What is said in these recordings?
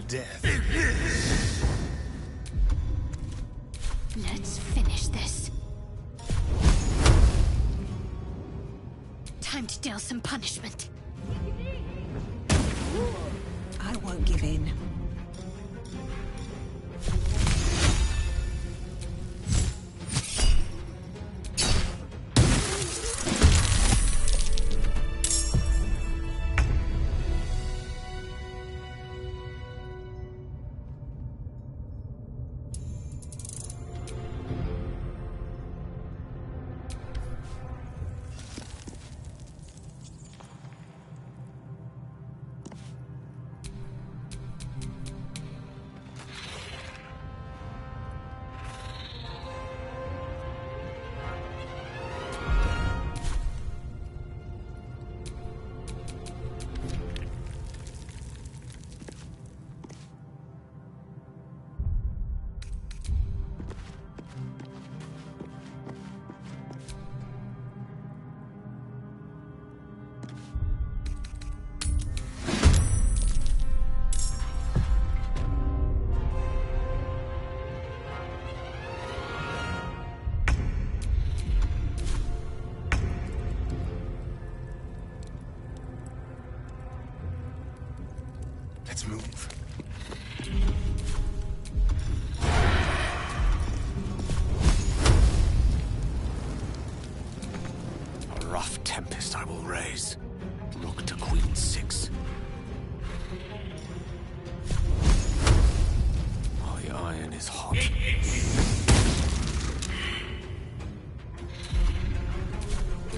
death. Let's finish this. Time to deal some punishment. I won't give in. Let's move. A rough tempest I will raise. Look to Queen 6. My iron is hot.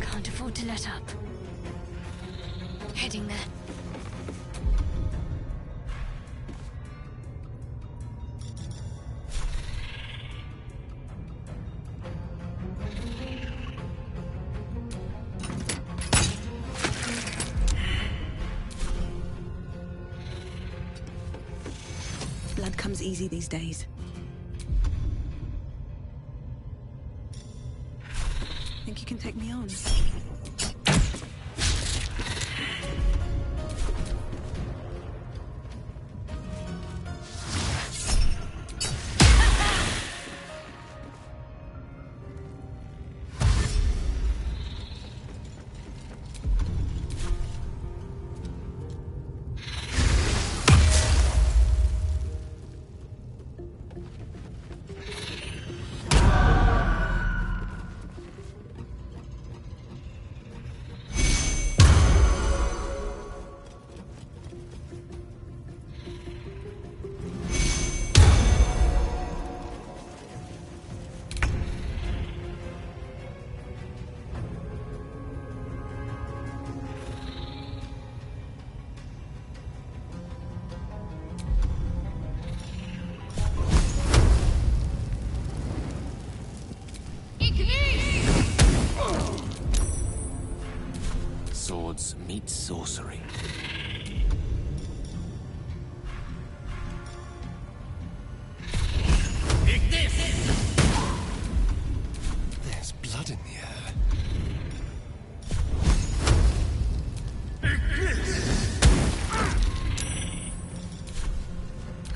Can't afford to let up. Heading there. Blood comes easy these days. Think you can take me on? Swords meet sorcery. There's blood in the air.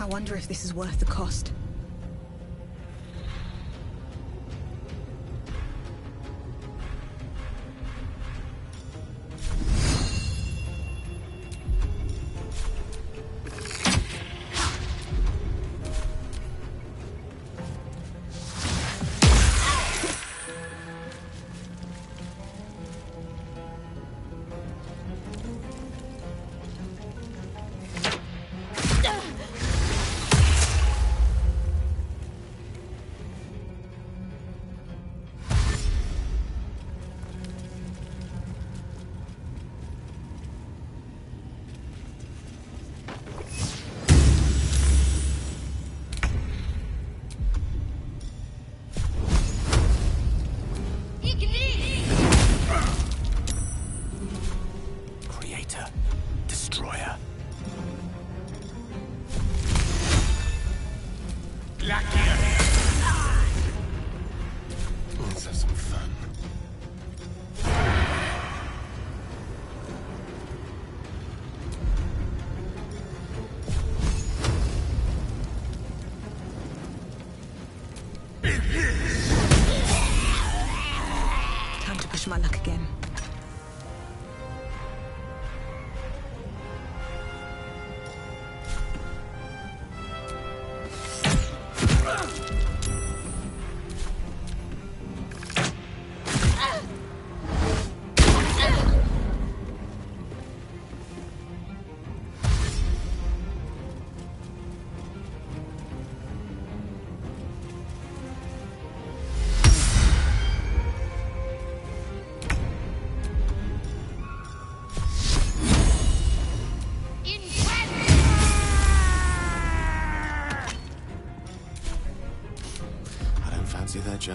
I wonder if this is worth the cost. Creator. Destroyer. Let's have some fun.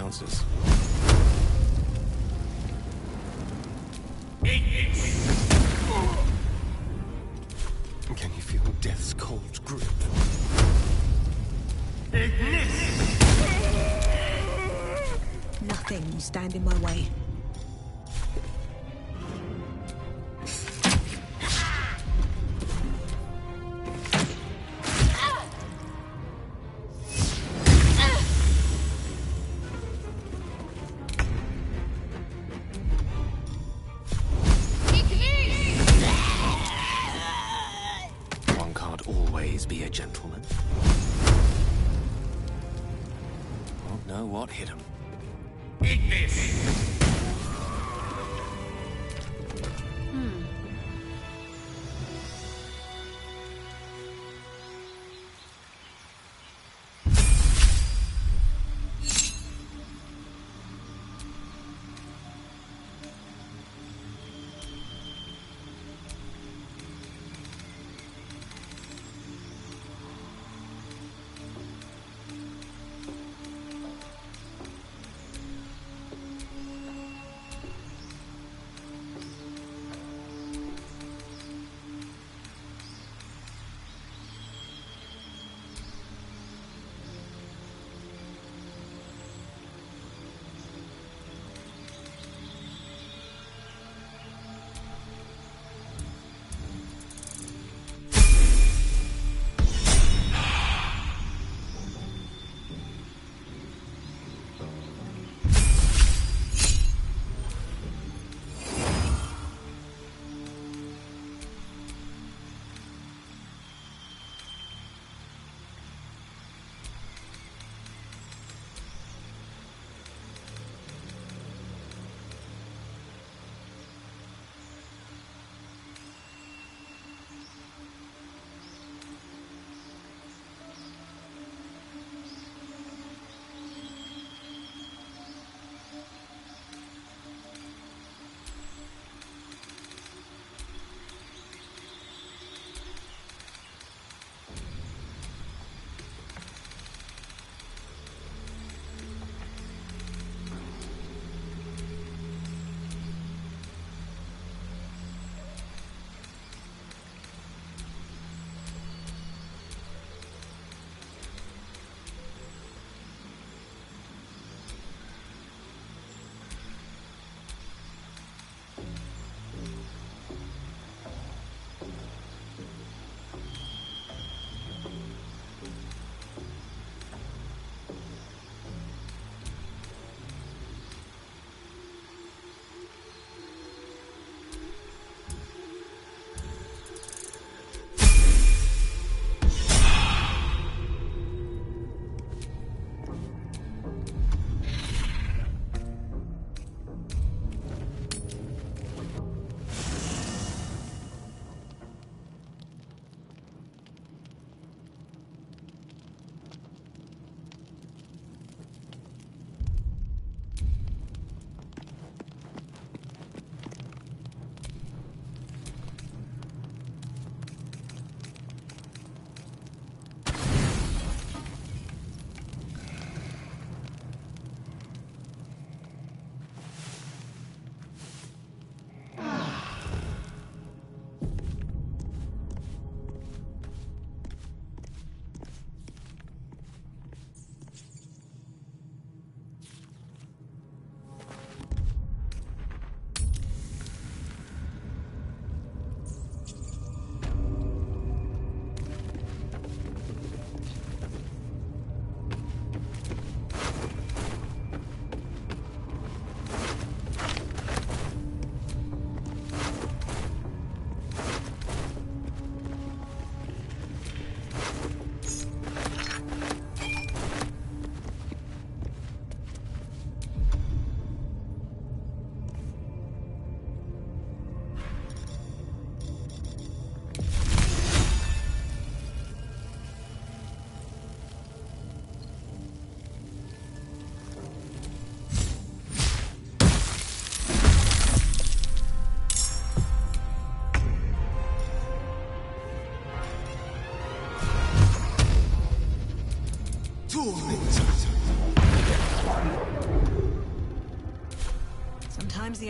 chances. Can you feel death's cold grip? Nothing will stand in my way. One can't always be a gentleman. Won't know what hit him.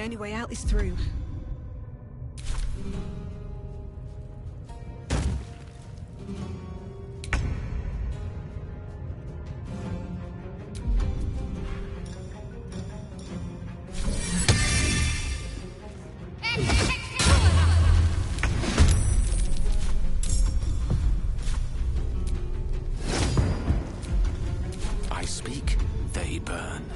only way out is through. I speak, they burn.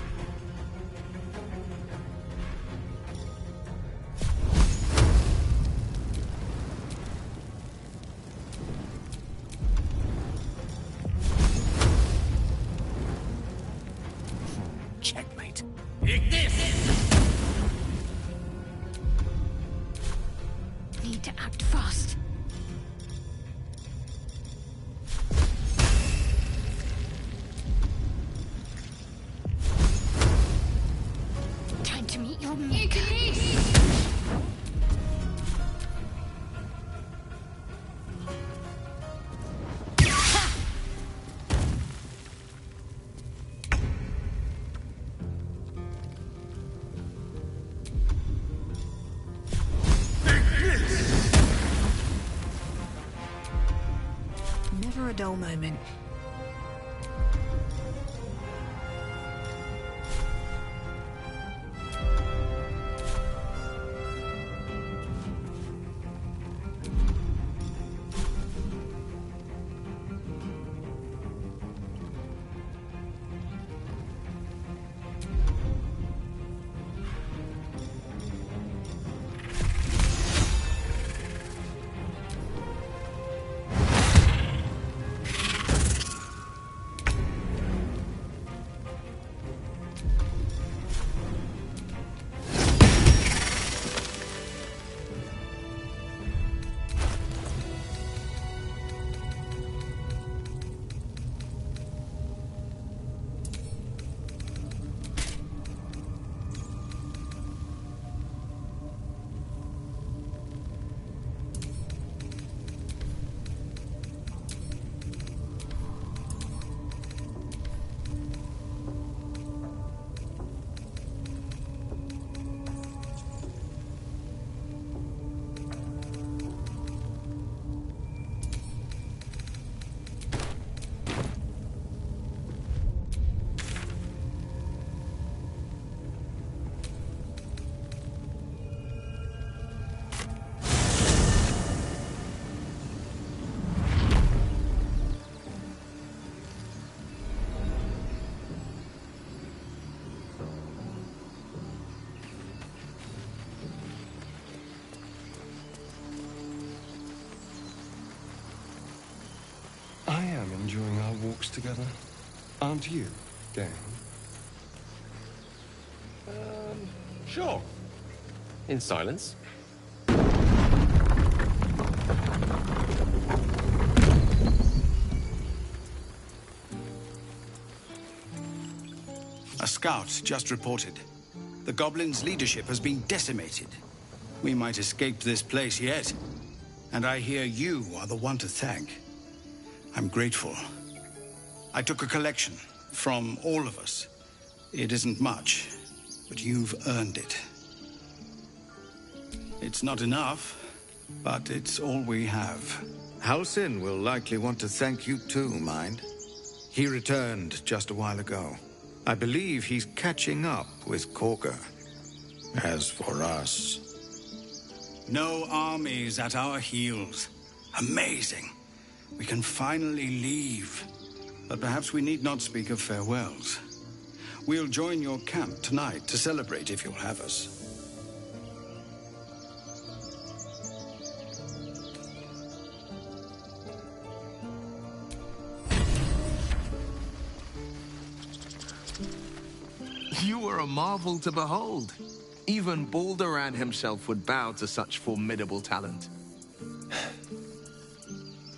Checkmate. Need to act fast. Time to meet your maker. Never a dull moment. I am enjoying our walks together. Aren't you, gang? Sure. In silence. A scout just reported. The goblins' leadership has been decimated. We might escape this place yet. And I hear you are the one to thank. I'm grateful. I took a collection from all of us. It isn't much, but you've earned it. It's not enough, but it's all we have. Halsin will likely want to thank you too, Mind. He returned just a while ago. I believe he's catching up with Corker. As for us... No armies at our heels. Amazing. We can finally leave. But perhaps we need not speak of farewells. We'll join your camp tonight to celebrate if you'll have us. You were a marvel to behold. Even Baldur himself would bow to such formidable talent.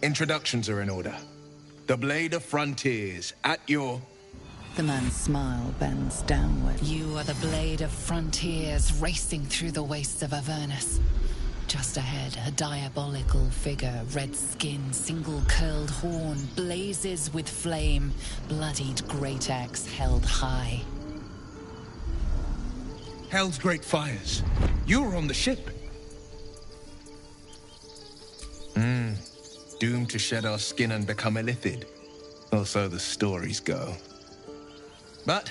Introductions are in order. The Blade of Frontiers, at your... The man's smile bends downward. You are the Blade of Frontiers racing through the wastes of Avernus. Just ahead, a diabolical figure, red skin, single-curled horn, blazes with flame, bloodied great axe held high. Hell's great fires. You were on the ship. Doomed to shed our skin and become illithid. Or so the stories go. But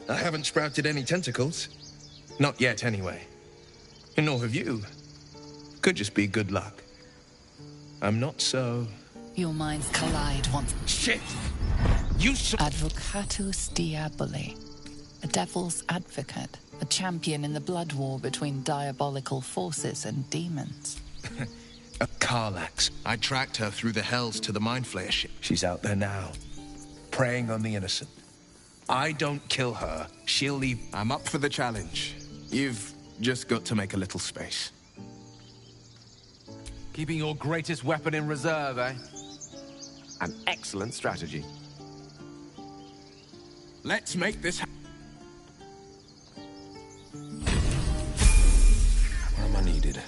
I haven't sprouted any tentacles. Not yet, anyway. And nor have you. Could just be good luck. I'm not so... Your minds collide once. Shit! You Advocatus Diaboli. A devil's advocate. A champion in the blood war between diabolical forces and demons. A Karlax. I tracked her through the hells to the Mind Flayer ship. She's out there now, preying on the innocent. I don't kill her, she'll leave. I'm up for the challenge. You've just got to make a little space. Keeping your greatest weapon in reserve, eh? An excellent strategy. Let's make this happen. Where am I needed?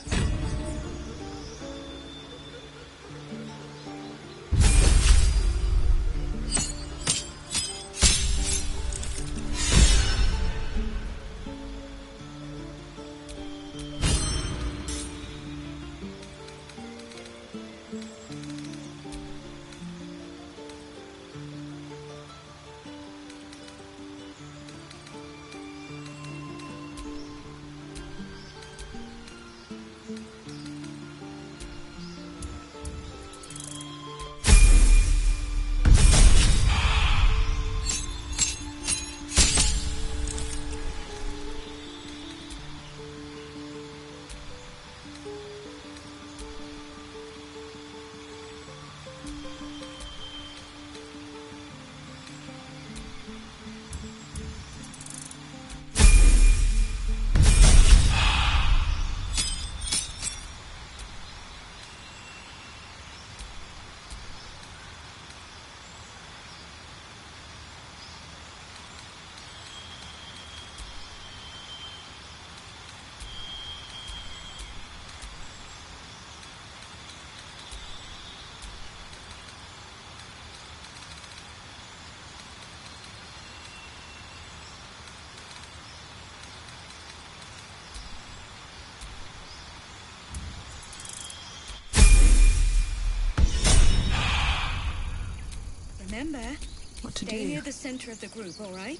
Remember, what to Stay do. near the center of the group, all right?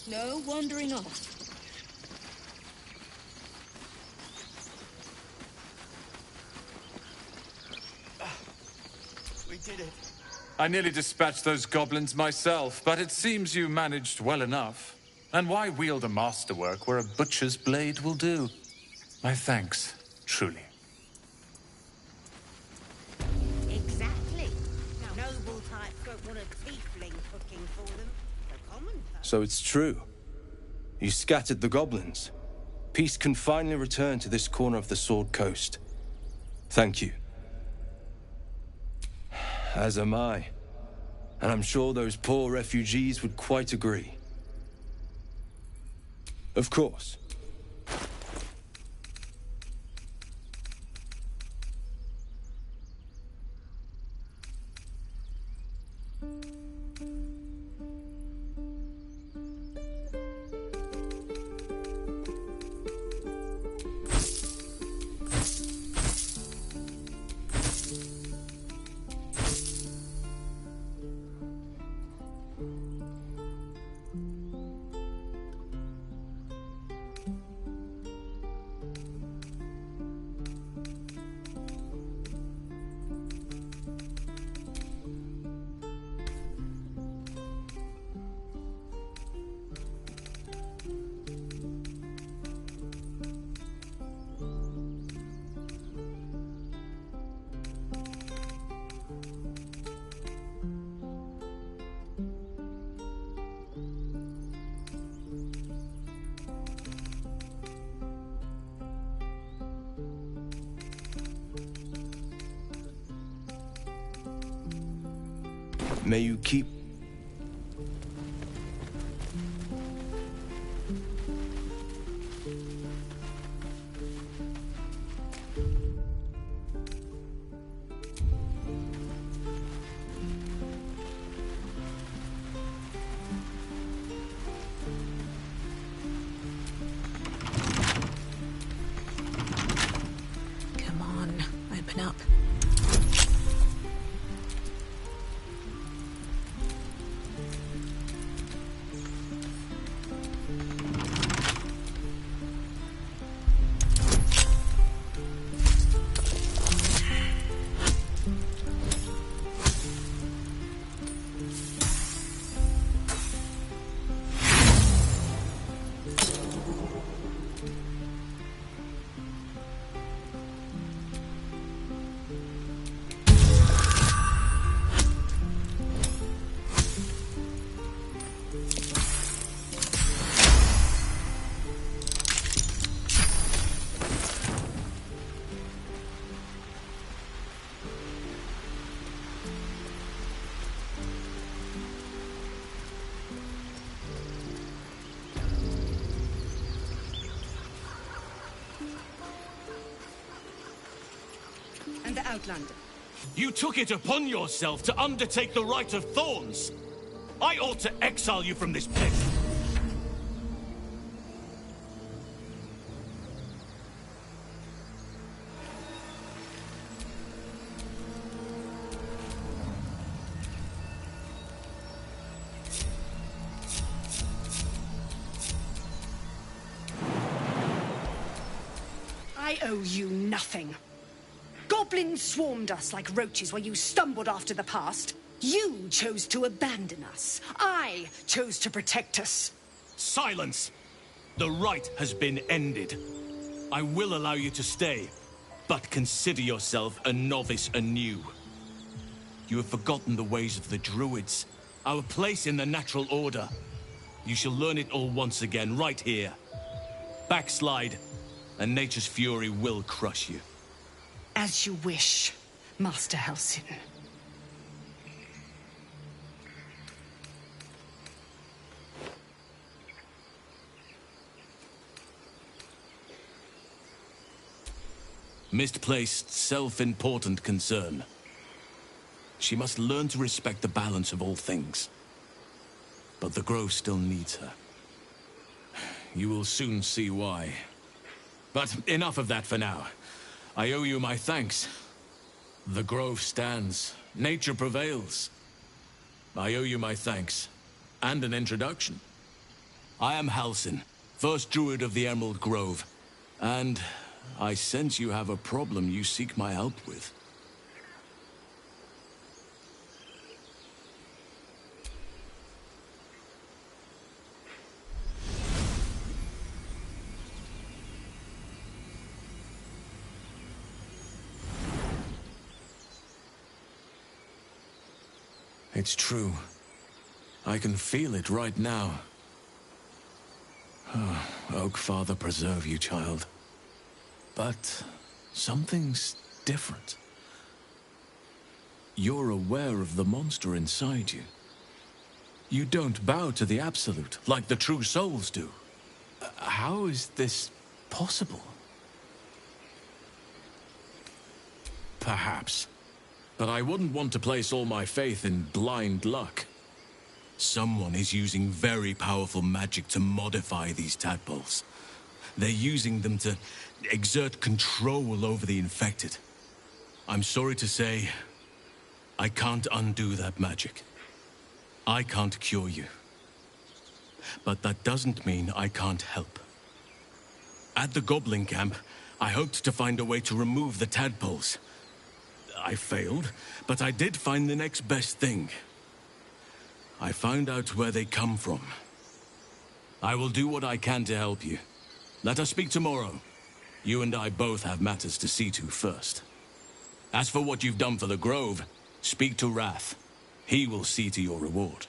No wandering off. We did it. I nearly dispatched those goblins myself, but it seems you managed well enough. And why wield a masterwork where a butcher's blade will do? My thanks, truly. Exactly. Now, noble types don't want a tiefling cooking for them. The common person. So it's true. You scattered the goblins. Peace can finally return to this corner of the Sword Coast. Thank you. As am I. And I'm sure those poor refugees would quite agree. Of course. May you keep... open up. And the Outlander. You took it upon yourself to undertake the Rite of Thorns. I ought to exile you from this place. I owe you nothing. Goblins swarmed us like roaches while you stumbled after the past. You chose to abandon us. I chose to protect us. Silence! The rite has been ended. I will allow you to stay, but consider yourself a novice anew. You have forgotten the ways of the Druids, our place in the natural order. You shall learn it all once again, right here. Backslide, and nature's fury will crush you. As you wish, Master Halsin. Misplaced, self-important concern. She must learn to respect the balance of all things. But the Grove still needs her. You will soon see why. But enough of that for now. I owe you my thanks. The Grove stands. Nature prevails. I owe you my thanks. And an introduction. I am Halsin, first Druid of the Emerald Grove. And I sense you have a problem you seek my help with. It's true. I can feel it right now. Oh, Oak Father preserve you, child. But something's different. You're aware of the monster inside you. You don't bow to the Absolute, like the true souls do. How is this possible? Perhaps. But I wouldn't want to place all my faith in blind luck. Someone is using very powerful magic to modify these tadpoles. They're using them to exert control over the infected. I'm sorry to say, I can't undo that magic. I can't cure you. But that doesn't mean I can't help. At the Goblin camp, I hoped to find a way to remove the tadpoles. I failed, but I did find the next best thing. I found out where they come from. I will do what I can to help you. Let us speak tomorrow. You and I both have matters to see to first. As for what you've done for the Grove, speak to Wrath. He will see to your reward.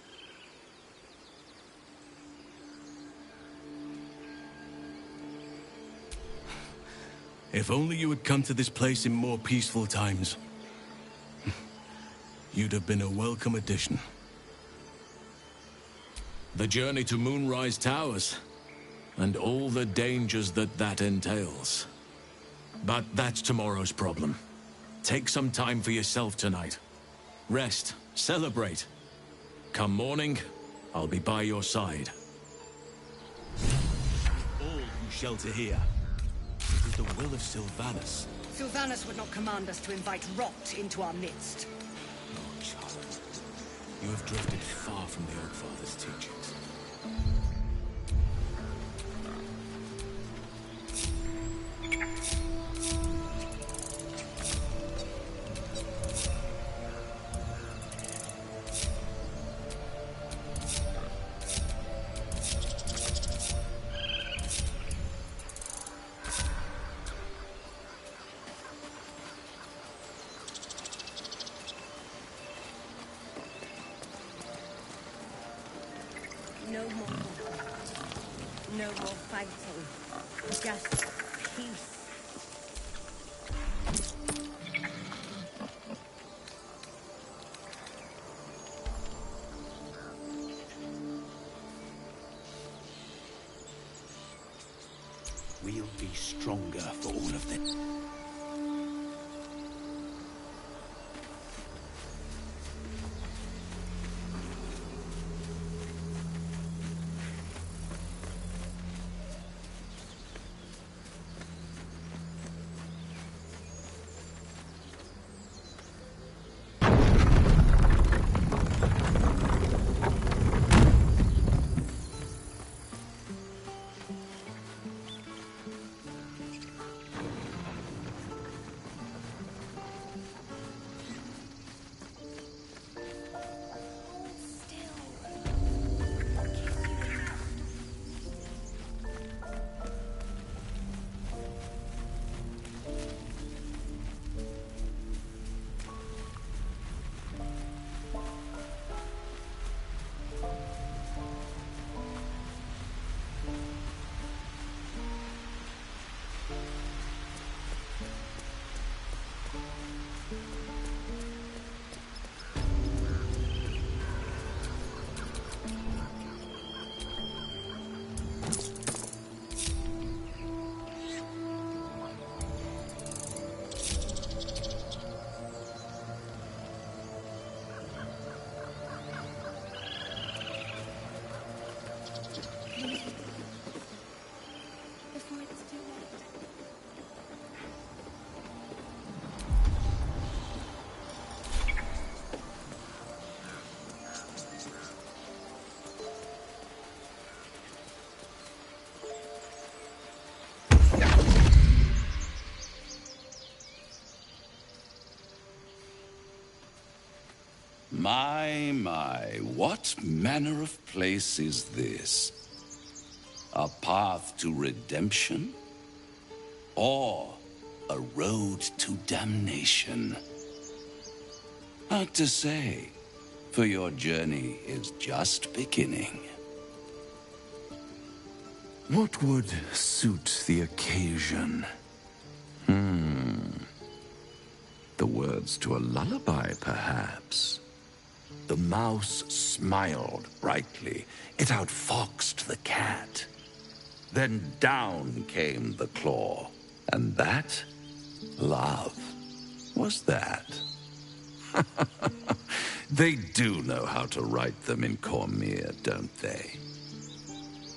If only you had come to this place in more peaceful times. You'd have been a welcome addition. The journey to Moonrise Towers, and all the dangers that entails. But that's tomorrow's problem. Take some time for yourself tonight. Rest, celebrate. Come morning, I'll be by your side. All who shelter here, it is the will of Sylvanus Sylvanus would not command us to invite rot into our midst. Oh, child. You have drifted far from the Oakfather's teachings. No more war. No more fighting. Just peace. We'll be stronger for all of this. Before it's too late. My, what manner of place is this? A path to redemption? Or a road to damnation? Hard to say, for your journey is just beginning. What would suit the occasion? The words to a lullaby, perhaps. The mouse smiled brightly. It outfoxed the cat. Then down came the claw. And that? Love. Was that? They do know how to write them in Cormyr, don't they?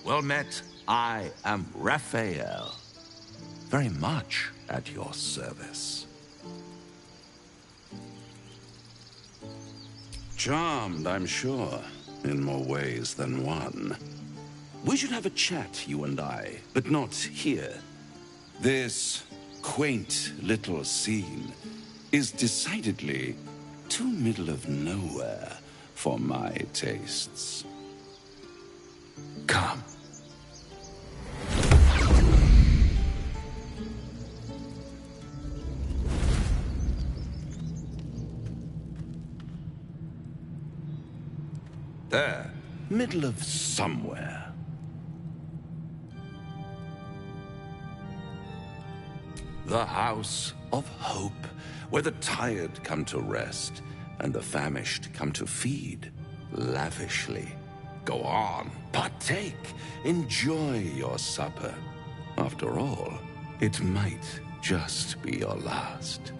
Well met, I am Raphael. Very much at your service. Charmed, I'm sure, in more ways than one. We should have a chat, you and I, but not here. This quaint little scene is decidedly too middle of nowhere for my tastes. Come. There, middle of somewhere. The House of Hope, where the tired come to rest and the famished come to feed lavishly. Go on, partake, enjoy your supper. After all, it might just be your last.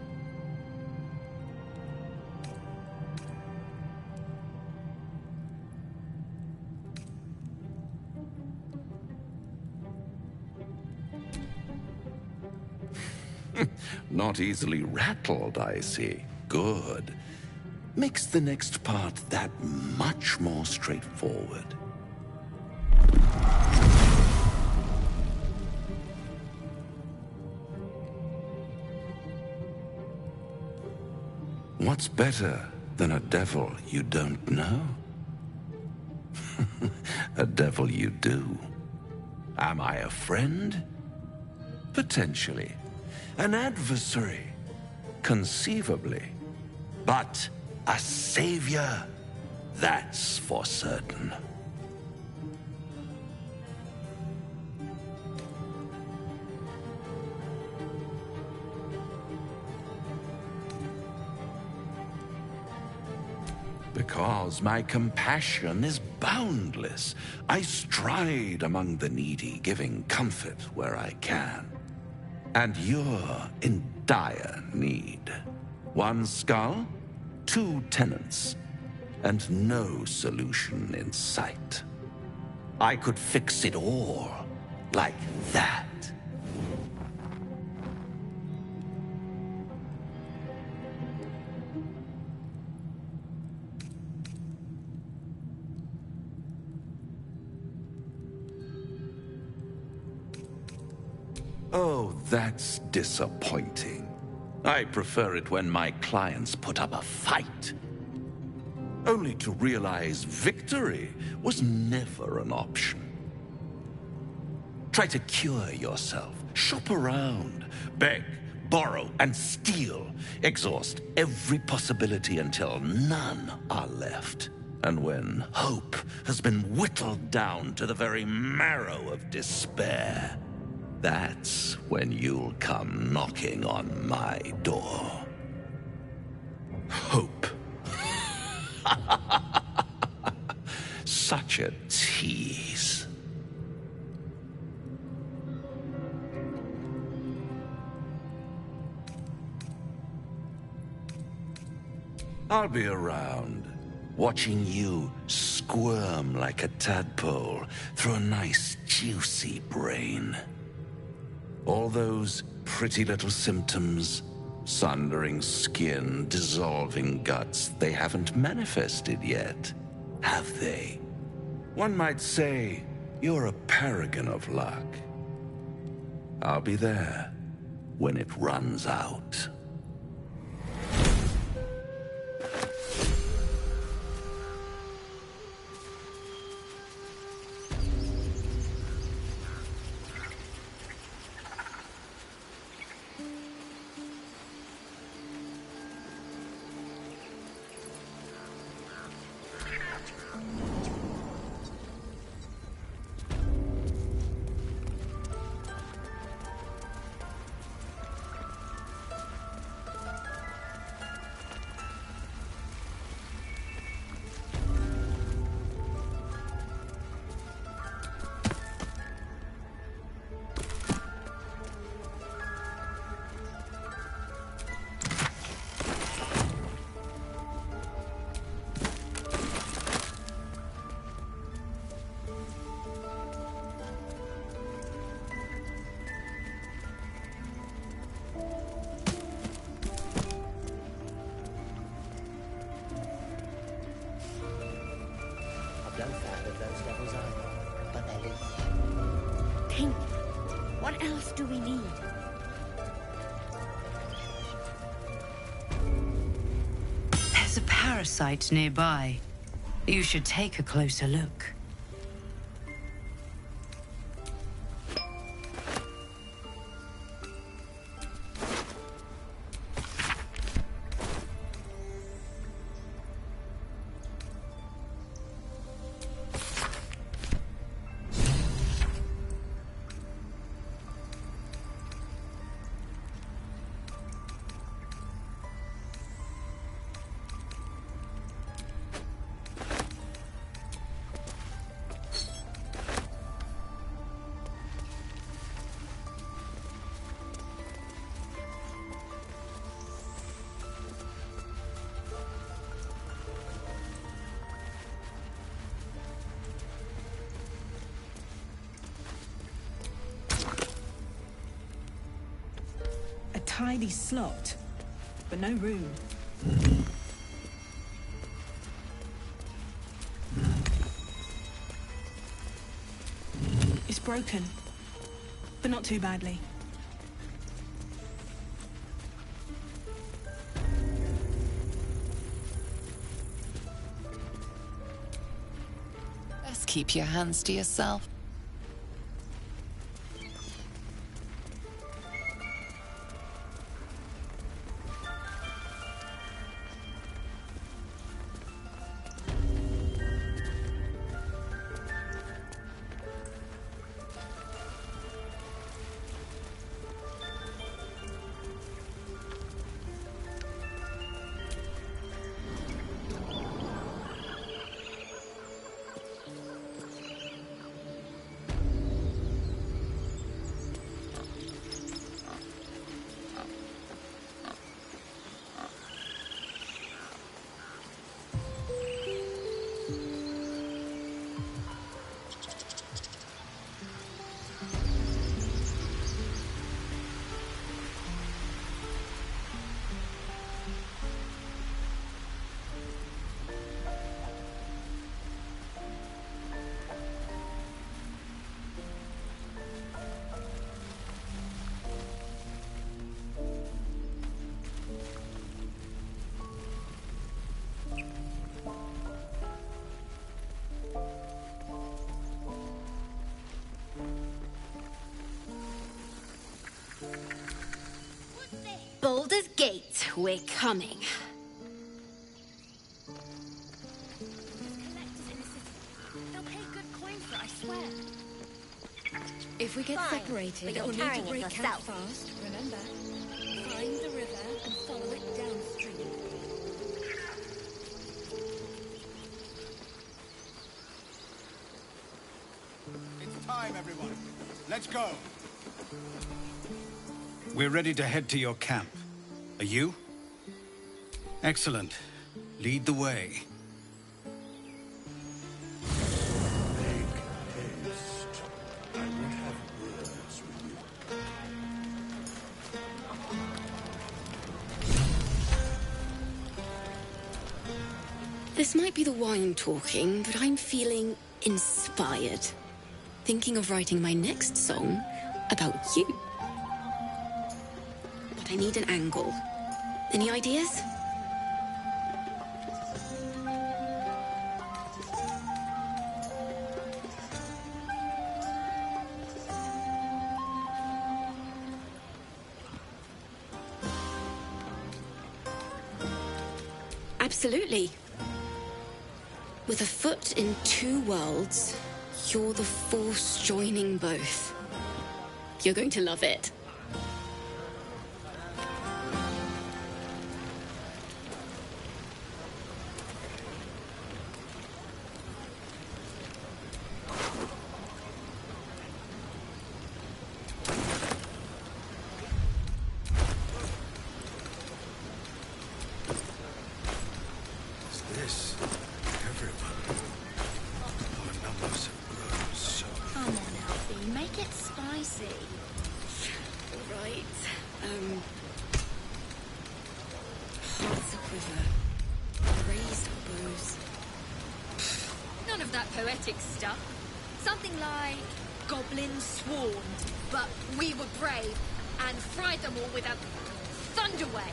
Not easily rattled, I see. Good. Makes the next part that much more straightforward. What's better than a devil you don't know? A devil you do. Am I a friend? Potentially. An adversary? Conceivably. But a savior? That's for certain. Because my compassion is boundless. I stride among the needy, giving comfort where I can. And you're in dire need. One skull, 2 tenants, and no solution in sight. I could fix it all, like that. Oh, that's disappointing. I prefer it when my clients put up a fight. Only to realize victory was never an option. Try to cure yourself, shop around, beg, borrow, and steal. Exhaust every possibility until none are left. And when hope has been whittled down to the very marrow of despair, that's when you'll come knocking on my door. Hope. Such a tease. I'll be around, watching you squirm like a tadpole through a nice, juicy brain. All those pretty little symptoms, sundering skin, dissolving guts, they haven't manifested yet, have they? One might say you're a paragon of luck. I'll be there when it runs out. King, what else do we need? There's a parasite nearby. You should take a closer look. say these slots, but no room. It's broken, but not too badly. Best keep your hands to yourself. Baldur's Gate, we're coming. They'll pay good coin for it, I swear. If we get Fine, separated, but you're it'll need carrying to it break yourself. out fast. Remember, find the river and follow it downstream. It's time, everyone. Let's go. We're ready to head to your camp. Are you? Excellent. Lead the way. This might be the wine talking, but I'm feeling inspired. Thinking of writing my next song about you. But I need an angle. Any ideas? Absolutely. With a foot in two worlds, you're the force joining both. You're going to love it. Poetic stuff. Something like goblins swarmed, but we were brave and fried them all with a thunder wave.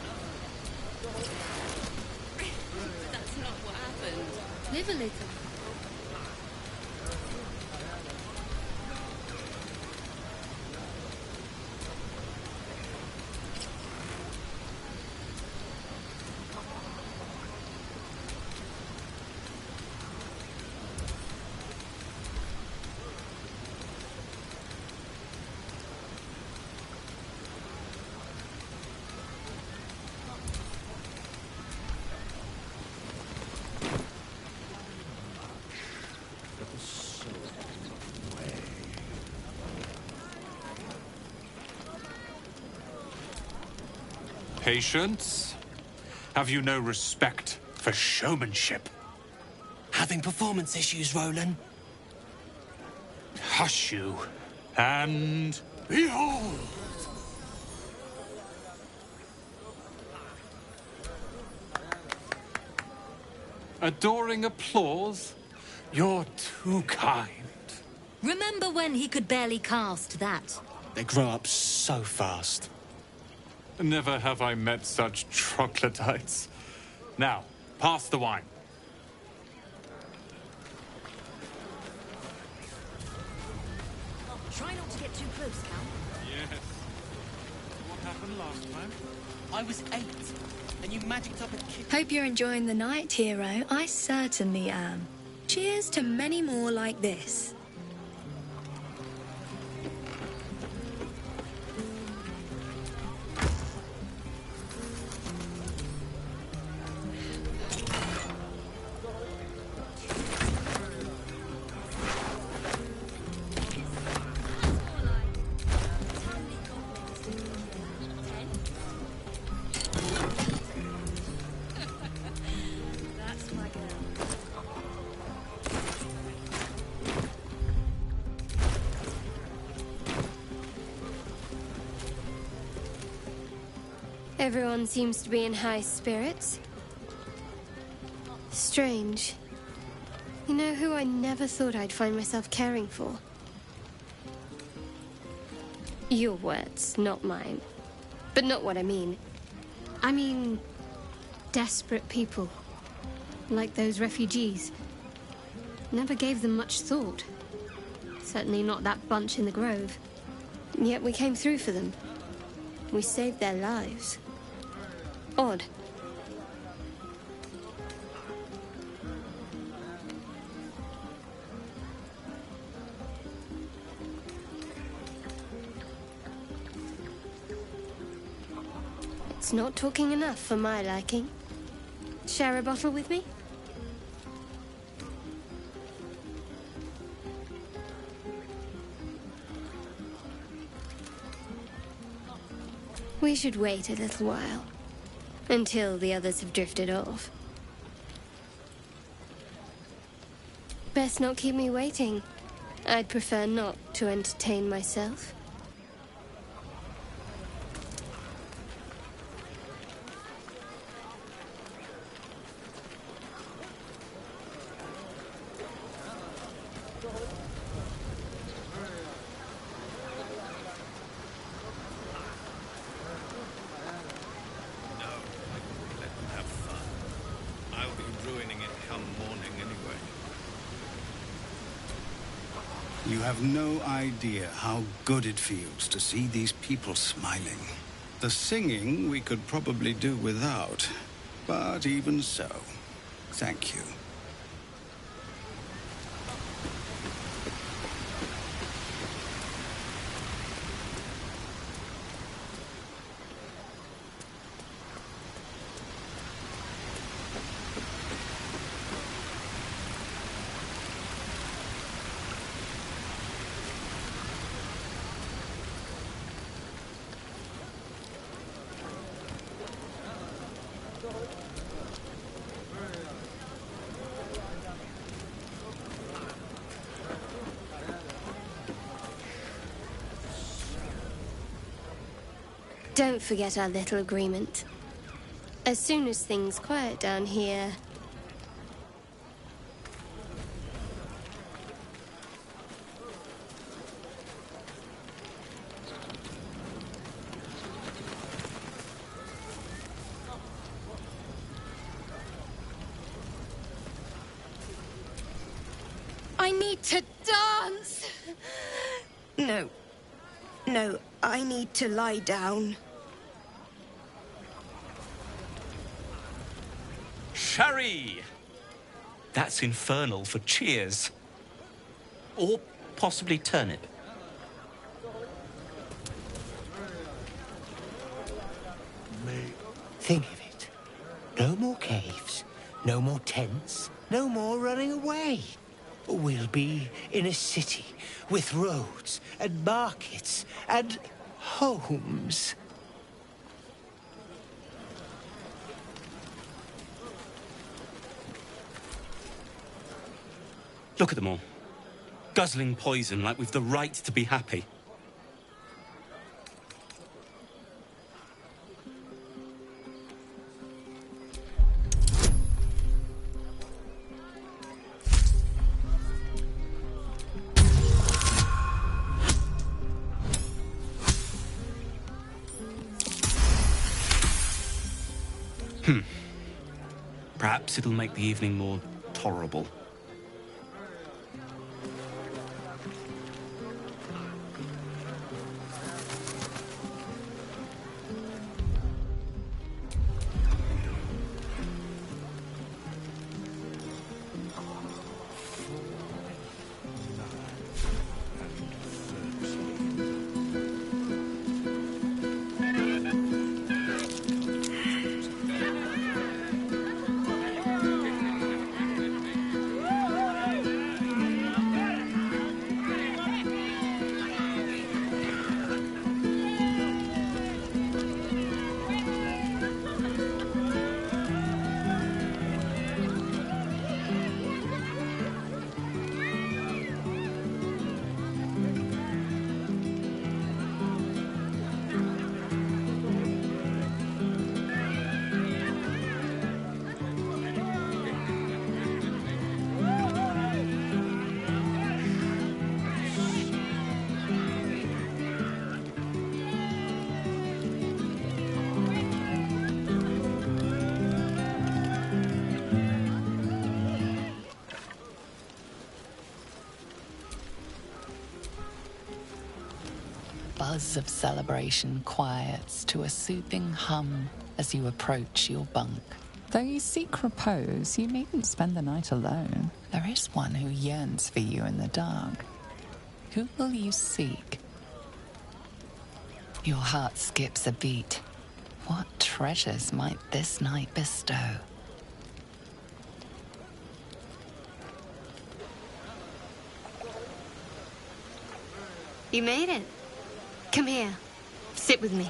That's not what happened. Live a little. Patience? Have you no respect for showmanship? Having performance issues, Roland? Hush you, and behold! Adoring applause? You're too kind. Remember when he could barely cast that? They grow up so fast. Never have I met such troglodytes. Now, pass the wine. Try not to get too close, Cal. Yes. What happened last time? I was 8, and you magicked up a kid. Hope you're enjoying the night, hero. I certainly am. Cheers to many more like this. Everyone seems to be in high spirits. Strange. You know who I never thought I'd find myself caring for? Your words, not mine. But not what I mean. I mean, desperate people. Like those refugees. Never gave them much thought. Certainly not that bunch in the grove. Yet we came through for them. We saved their lives. Odd. It's not talking enough for my liking. Share a bottle with me? We should wait a little while. Until the others have drifted off. Best not keep me waiting. I'd prefer not to entertain myself. You have no idea how good it feels to see these people smiling. The singing we could probably do without, but even so, thank you. Don't forget our little agreement. As soon as things quiet down here... I need to dance! No. No, I need to lie down. Sherry! That's infernal for cheers. Or possibly turnip. Think of it. No more caves, no more tents, no more running away. We'll be in a city with roads and markets and homes. Look at them all. Guzzling poison like we've the right to be happy. Perhaps it'll make the evening more tolerable. Buzz of celebration quiets to a soothing hum as you approach your bunk. Though you seek repose, you needn't spend the night alone. There is one who yearns for you in the dark. Who will you seek? Your heart skips a beat. What treasures might this night bestow? You made it. Come here. Sit with me.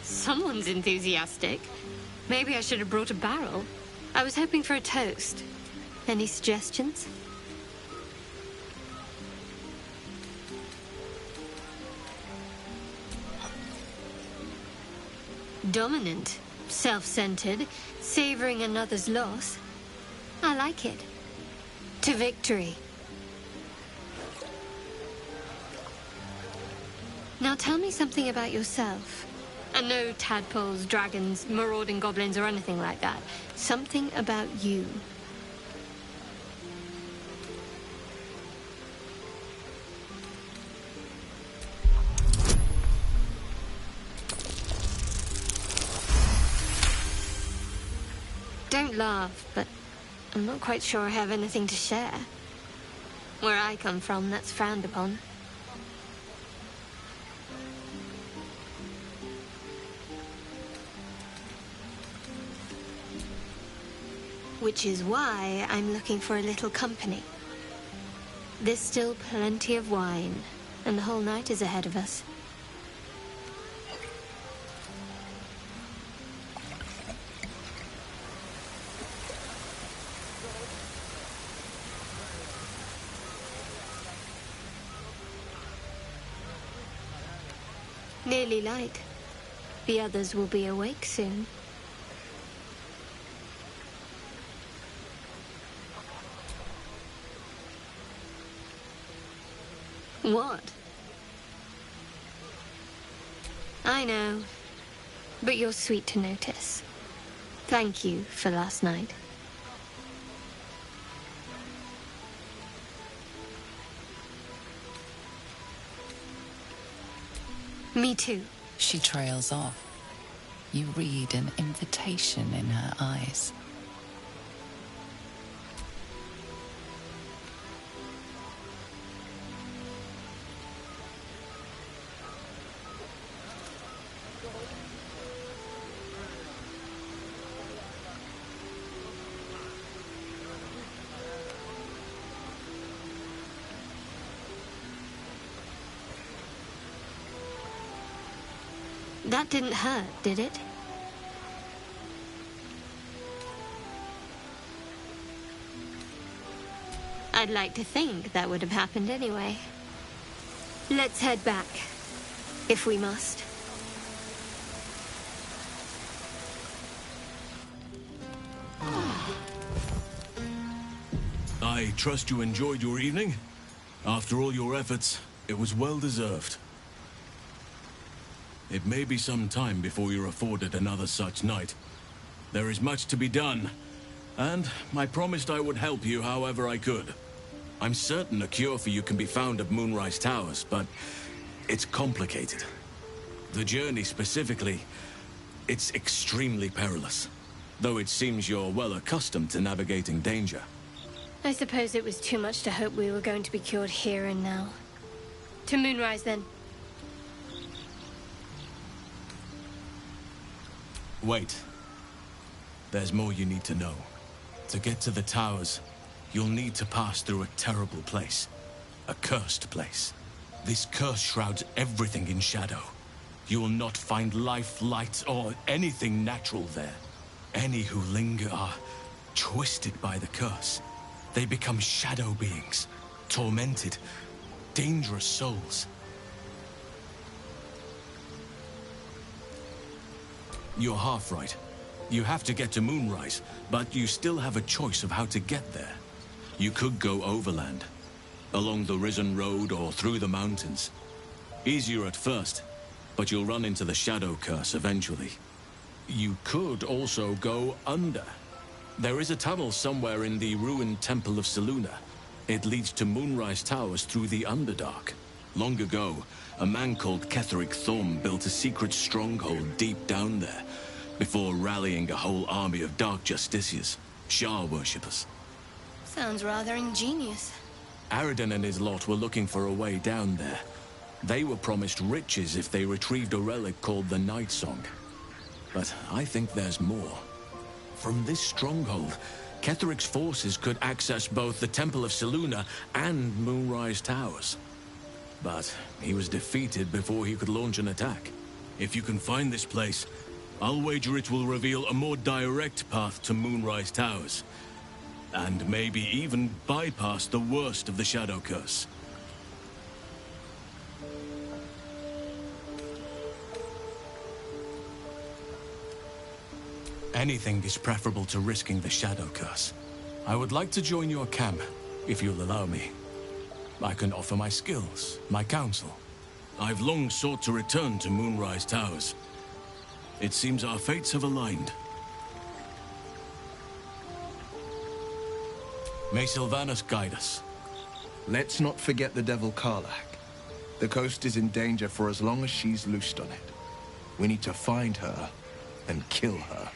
Someone's enthusiastic. Maybe I should have brought a barrel. I was hoping for a toast. Any suggestions? Dominant, self-centered, savoring another's loss. I like it. To victory. Now tell me something about yourself. And no tadpoles, dragons, marauding goblins, or anything like that. Something about you. Don't laugh, but I'm not quite sure I have anything to share. Where I come from, that's frowned upon. Which is why I'm looking for a little company. There's still plenty of wine, and the whole night is ahead of us. Nearly light. The others will be awake soon. What? I know, but you're sweet to notice. Thank you for last night. Me too. She trails off. You read an invitation in her eyes. That didn't hurt, did it? I'd like to think that would have happened anyway. Let's head back, if we must. I trust you enjoyed your evening. After all your efforts, it was well deserved. It may be some time before you're afforded another such night. There is much to be done, and I promised I would help you however I could. I'm certain a cure for you can be found at Moonrise Towers, but it's complicated. The journey specifically, it's extremely perilous, though it seems you're well accustomed to navigating danger. I suppose it was too much to hope we were going to be cured here and now. To Moonrise, then. Wait. There's more you need to know. To get to the towers, you'll need to pass through a terrible place. A cursed place. This curse shrouds everything in shadow. You will not find life, light, or anything natural there. Any who linger are twisted by the curse. They become shadow beings, tormented, dangerous souls. You're half right. You have to get to Moonrise, but you still have a choice of how to get there. You could go overland, along the Risen Road or through the mountains. Easier at first, but you'll run into the Shadow Curse eventually. You could also go under. There is a tunnel somewhere in the ruined Temple of Selûne. It leads to Moonrise Towers through the Underdark. Long ago, a man called Ketheric Thorm built a secret stronghold deep down there, before rallying a whole army of Dark Justiciars, Shah worshippers. Sounds rather ingenious. Aradin and his lot were looking for a way down there. They were promised riches if they retrieved a relic called the Night Song. But I think there's more. From this stronghold, Ketheric's forces could access both the Temple of Selûne and Moonrise Towers. But he was defeated before he could launch an attack. If you can find this place, I'll wager it will reveal a more direct path to Moonrise Towers. And maybe even bypass the worst of the Shadow Curse. Anything is preferable to risking the Shadow Curse. I would like to join your camp, if you'll allow me. I can offer my skills, my counsel. I've long sought to return to Moonrise Towers. It seems our fates have aligned. May Sylvanas guide us. Let's not forget the Devil Karlach. The coast is in danger for as long as she's loosed on it. We need to find her and kill her.